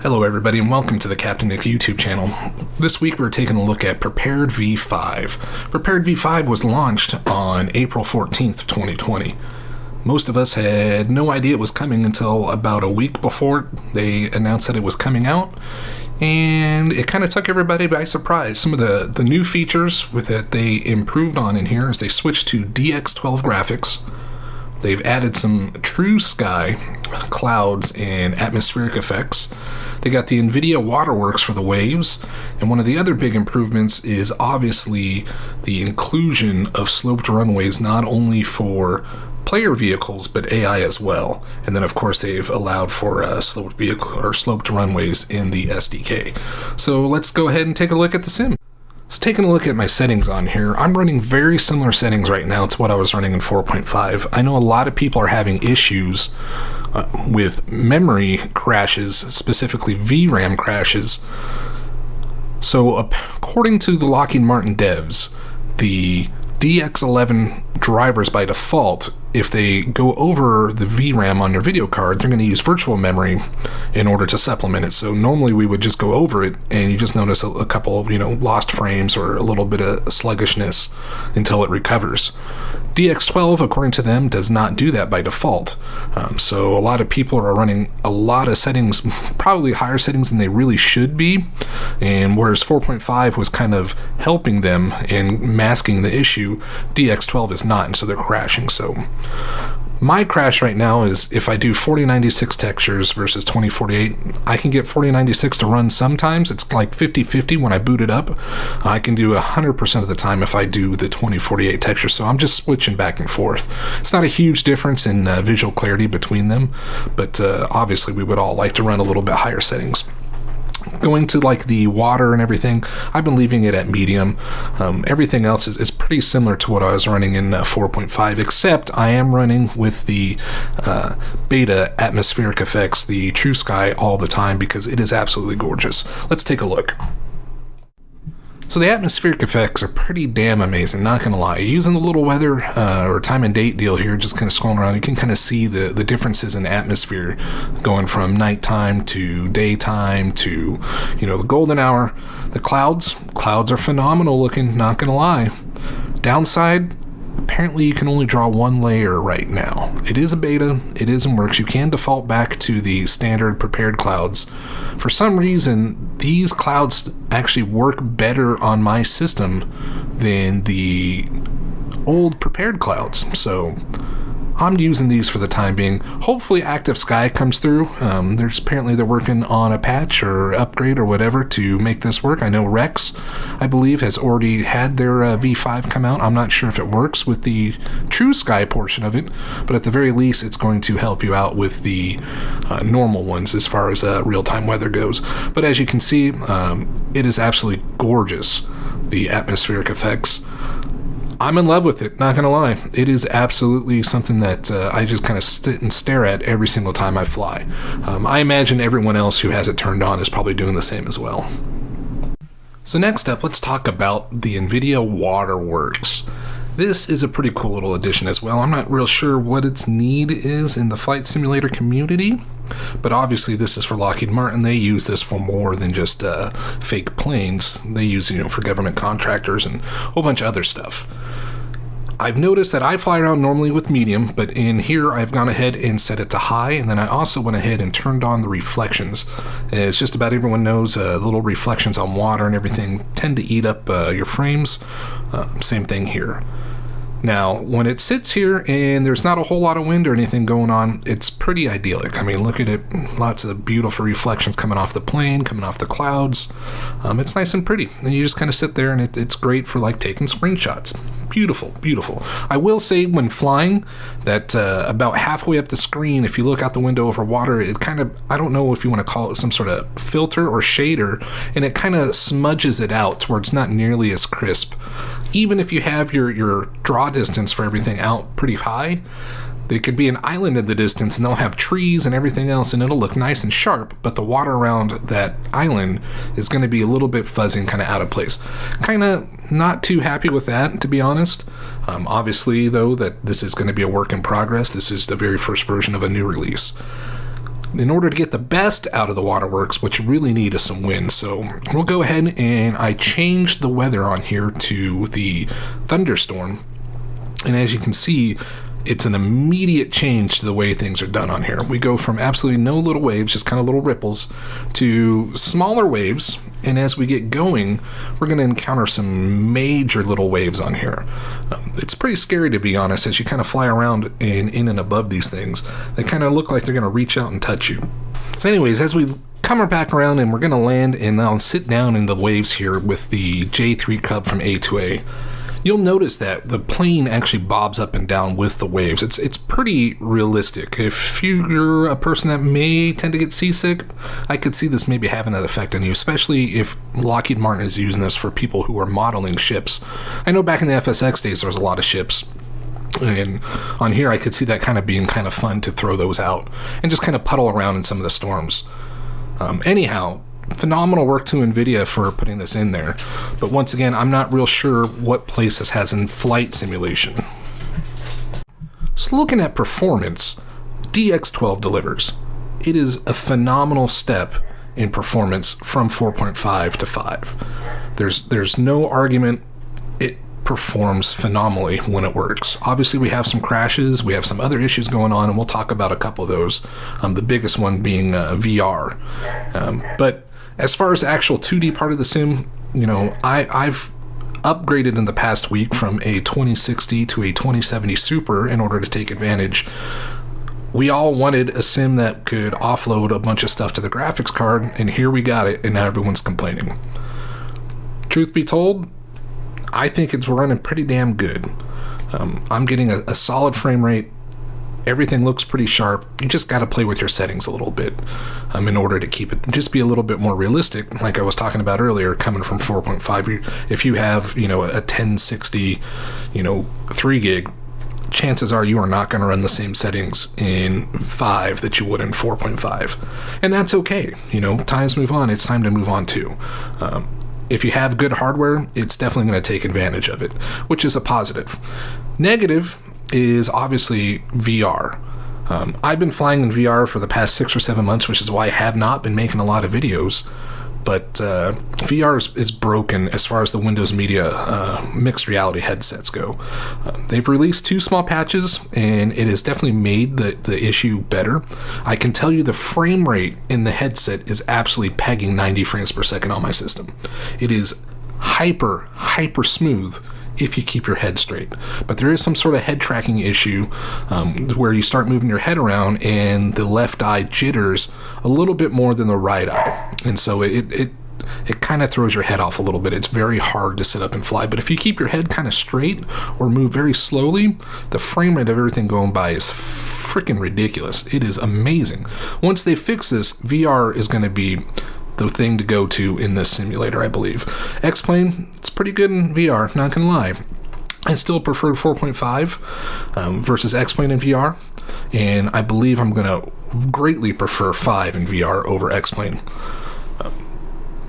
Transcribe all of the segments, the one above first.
Hello everybody and welcome to the Captain Nick YouTube channel. This week we're taking a look at Prepar3d V5. Prepar3d V5 was launched on April 14th, 2020. Most of us had no idea it was coming until about a week before they announced that it was coming out, and it kind of took everybody by surprise. Some of the new features with that they improved on in here is they switched to DX12 graphics. They've added some true sky clouds and atmospheric effects. They got the Nvidia Waterworks for the waves, and one of the other big improvements is obviously the inclusion of sloped runways, not only for player vehicles but AI as well. And then of course they've allowed for sloped runways in the SDK. So let's go ahead and take a look at the sim. So taking a look at my settings on here, I'm running very similar settings right now to what I was running in 4.5. I know a lot of people are having issues with memory crashes, specifically VRAM crashes. So according to the Lockheed Martin devs, the DX11 drivers by default, if they go over the VRAM on their video card, they're going to use virtual memory in order to supplement it. So normally we would just go over it and you just notice a couple of lost frames or a little bit of sluggishness until it recovers. DX12, according to them, does not do that by default. So a lot of people are running a lot of settings, probably higher settings than they really should be, and whereas 4.5 was kind of helping them and masking the issue, DX12 is not, and so they're crashing. So my crash right now is if I do 4096 textures versus 2048, I can get 4096 to run sometimes. It's like 50-50 when I boot it up. I can do 100% of the time if I do the 2048 texture. So I'm just switching back and forth. It's not a huge difference in visual clarity between them, but obviously we would all like to run a little bit higher settings. Going to like the water and everything, I've been leaving it at medium. Everything else is pretty similar to what I was running in 4.5, except I am running with the beta atmospheric effects, the true sky, all the time because it is absolutely gorgeous. Let's take a look. So the atmospheric effects are pretty damn amazing, not gonna lie. Using the little weather or time and date deal here, just kind of scrolling around, you can kind of see the differences in atmosphere going from nighttime to daytime to, the golden hour. The clouds are phenomenal looking, not gonna lie. Downside, apparently you can only draw one layer right now. It is a beta, it is in works. You can default back to the standard prepared clouds. For some reason, these clouds actually work better on my system than the old prepared clouds. So I'm using these for the time being. Hopefully Active Sky comes through. They're working on a patch or upgrade or whatever to make this work. I know Rex, I believe, has already had their V5 come out. I'm not sure if it works with the True Sky portion of it, but at the very least it's going to help you out with the normal ones as far as real-time weather goes. But as you can see, it is absolutely gorgeous, the atmospheric effects. I'm in love with it, not gonna lie. It is absolutely something that I just kind of sit and stare at every single time I fly. I imagine everyone else who has it turned on is probably doing the same as well. So next up, let's talk about the Nvidia Waterworks. This is a pretty cool little addition as well. I'm not real sure what its need is in the flight simulator community, but obviously this is for Lockheed Martin. They use this for more than just fake planes. They use it, for government contractors and a whole bunch of other stuff. I've noticed that I fly around normally with medium, but in here I've gone ahead and set it to high, and then I also went ahead and turned on the reflections. It's just about everyone knows little reflections on water and everything tend to eat up your frames. Same thing here. Now, when it sits here and there's not a whole lot of wind or anything going on, it's pretty idyllic. I mean, look at it. Lots of beautiful reflections coming off the plane, coming off the clouds. It's nice and pretty. And you just kind of sit there and it's great for like taking screenshots. Beautiful, beautiful. I will say when flying that about halfway up the screen, if you look out the window over water, it kind of, I don't know if you want to call it some sort of filter or shader, and it kind of smudges it out to where it's not nearly as crisp. Even if you have your draw distance for everything out pretty high, there could be an island in the distance and they'll have trees and everything else and it'll look nice and sharp, but the water around that island is going to be a little bit fuzzy and kind of out of place. Kind of not too happy with that, to be honest. Obviously, though, that this is going to be a work in progress. This is the very first version of a new release. in order to get the best out of the Waterworks, what you really need is some wind. So we'll go ahead and I changed the weather on here to the thunderstorm. And as you can see, it's an immediate change to the way things are done on here. We go from absolutely no little waves, just kind of little ripples, to smaller waves. And as we get going, we're going to encounter some major little waves on here. It's pretty scary, to be honest, as you kind of fly around in and above these things. They kind of look like they're going to reach out and touch you. So anyways, as we come back around and we're going to land and I'll sit down in the waves here with the J3 Cub from A2A, you'll notice that the plane actually bobs up and down with the waves. It's pretty realistic. If you're a person that may tend to get seasick, I could see this maybe having an effect on you, especially if Lockheed Martin is using this for people who are modeling ships. I know back in the FSX days there was a lot of ships, and on here I could see that kind of being kind of fun to throw those out and just kind of puddle around in some of the storms. Anyhow, phenomenal work to Nvidia for putting this in there, but once again, I'm not real sure what place this has in flight simulation. So looking at performance, DX12 delivers. It is a phenomenal step in performance from 4.5 to 5. There's no argument. It performs phenomenally when it works. Obviously, we have some crashes, we have some other issues going on, and we'll talk about a couple of those. The biggest one being VR. But as far as the actual 2D part of the sim, you know, I've upgraded in the past week from a 2060 to a 2070 Super in order to take advantage. We all wanted a sim that could offload a bunch of stuff to the graphics card, and here we got it, and now everyone's complaining. Truth be told, I think it's running pretty damn good. I'm getting a solid frame rate. Everything looks pretty sharp. You just got to play with your settings a little bit in order to keep it just be a little bit more realistic. Like I was talking about earlier, coming from 4.5, if you have, you know, a 1060, 3 gig, chances are you are not going to run the same settings in 5 that you would in 4.5. And that's okay. Times move on. It's time to move on too. If you have good hardware, it's definitely going to take advantage of it, which is a positive. Negative is obviously VR. I've been flying in VR for the past 6 or 7 months, which is why I have not been making a lot of videos. But VR is broken as far as the Windows Media mixed reality headsets go. They've released 2 small patches, and it has definitely made the issue better. I can tell you the frame rate in the headset is absolutely pegging 90 frames per second on my system. It is hyper smooth if you keep your head straight. But there is some sort of head tracking issue where you start moving your head around and the left eye jitters a little bit more than the right eye. And so it kind of throws your head off a little bit. It's very hard to sit up and fly. But if you keep your head kind of straight or move very slowly, the frame rate of everything going by is freaking ridiculous. It is amazing. Once they fix this, VR is going to be the thing to go to in this simulator, I believe. X-Plane, it's pretty good in VR, not gonna lie. I still prefer 4.5 versus X-Plane in VR, and I believe I'm gonna greatly prefer 5 in VR over X-Plane.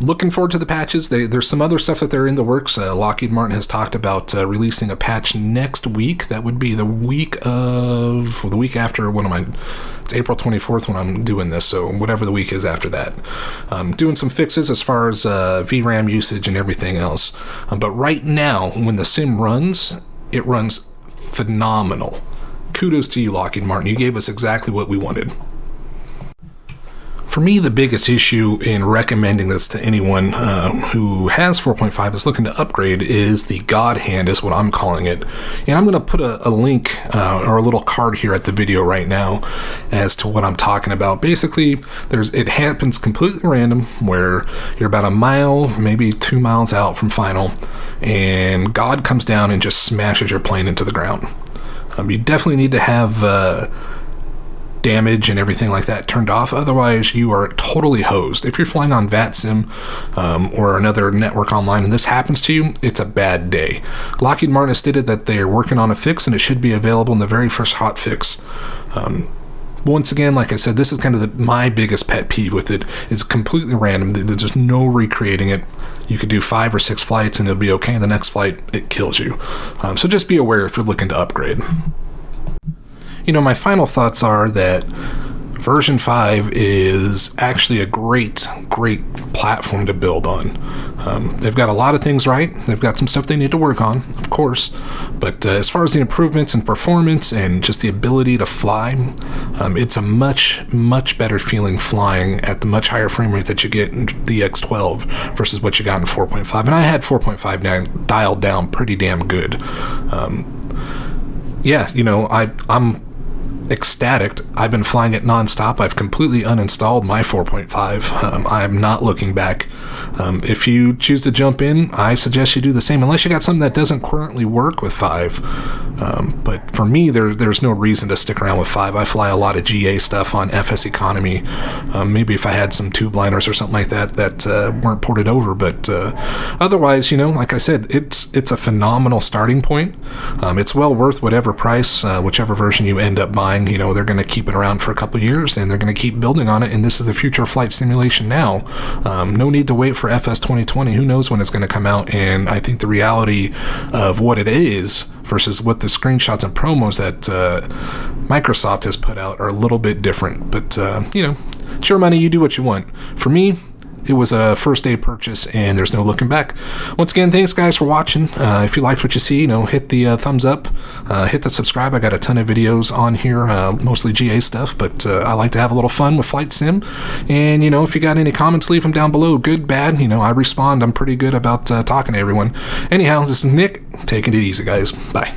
Looking forward to the patches. There's some other stuff that they're in the works. Lockheed Martin has talked about releasing a patch next week. That would be the week after. It's April 24th when I'm doing this, so whatever the week is after that. Doing some fixes as far as VRAM usage and everything else. But right now, when the sim runs, it runs phenomenal. Kudos to you, Lockheed Martin. You gave us exactly what we wanted. For me, the biggest issue in recommending this to anyone who has 4.5 is looking to upgrade is the Godhand, is what I'm calling it. And I'm going to put a link or a little card here at the video right now as to what I'm talking about. Basically, it happens completely random where you're about a mile, maybe 2 miles out from final, and God comes down and just smashes your plane into the ground. You definitely need to have damage and everything like that turned off, otherwise you are totally hosed. If you're flying on VATSIM or another network online and this happens to you, it's a bad day. Lockheed Martin has stated that they're working on a fix and it should be available in the very first hot fix. Once again, like I said, this is kind of my biggest pet peeve with it. It's completely random. There's just no recreating it. You could do 5 or 6 flights and it'll be okay, and the next flight it kills you. So just be aware if you're looking to upgrade. My final thoughts are that version 5 is actually a great platform to build on. They've got a lot of things right. They've got some stuff they need to work on, of course, but as far as the improvements in performance and just the ability to fly, it's a much better feeling flying at the much higher frame rate that you get in the X12 versus what you got in 4.5. And I had 4.5 dialed down pretty damn good. Yeah, you know, I'm ecstatic. I've been flying it nonstop. I've completely uninstalled my 4.5. I'm not looking back. If you choose to jump in, I suggest you do the same, unless you got something that doesn't currently work with 5. But for me, there's no reason to stick around with 5. I fly a lot of GA stuff on FS Economy. Maybe if I had some tube liners or something like that weren't ported over, but otherwise, you know, like I said, it's a phenomenal starting point. It's well worth whatever price, whichever version you end up buying. You know, they're going to keep it around for a couple of years, and they're going to keep building on it, and this is the future of flight simulation now. No need to wait for FS 2020. Who knows when it's going to come out, and I think the reality of what it is versus what the screenshots and promos that Microsoft has put out are a little bit different. But, you know, it's your money. You do what you want. For me, it was a first day purchase, and there's no looking back. Once again, thanks guys for watching. If you liked what you see, you know, hit the thumbs up, hit the subscribe. I got a ton of videos on here, mostly GA stuff, but I like to have a little fun with flight sim. And you know, if you got any comments, leave them down below. Good, bad, you know, I respond. I'm pretty good about talking to everyone. Anyhow, this is Nick, taking it easy, guys. Bye.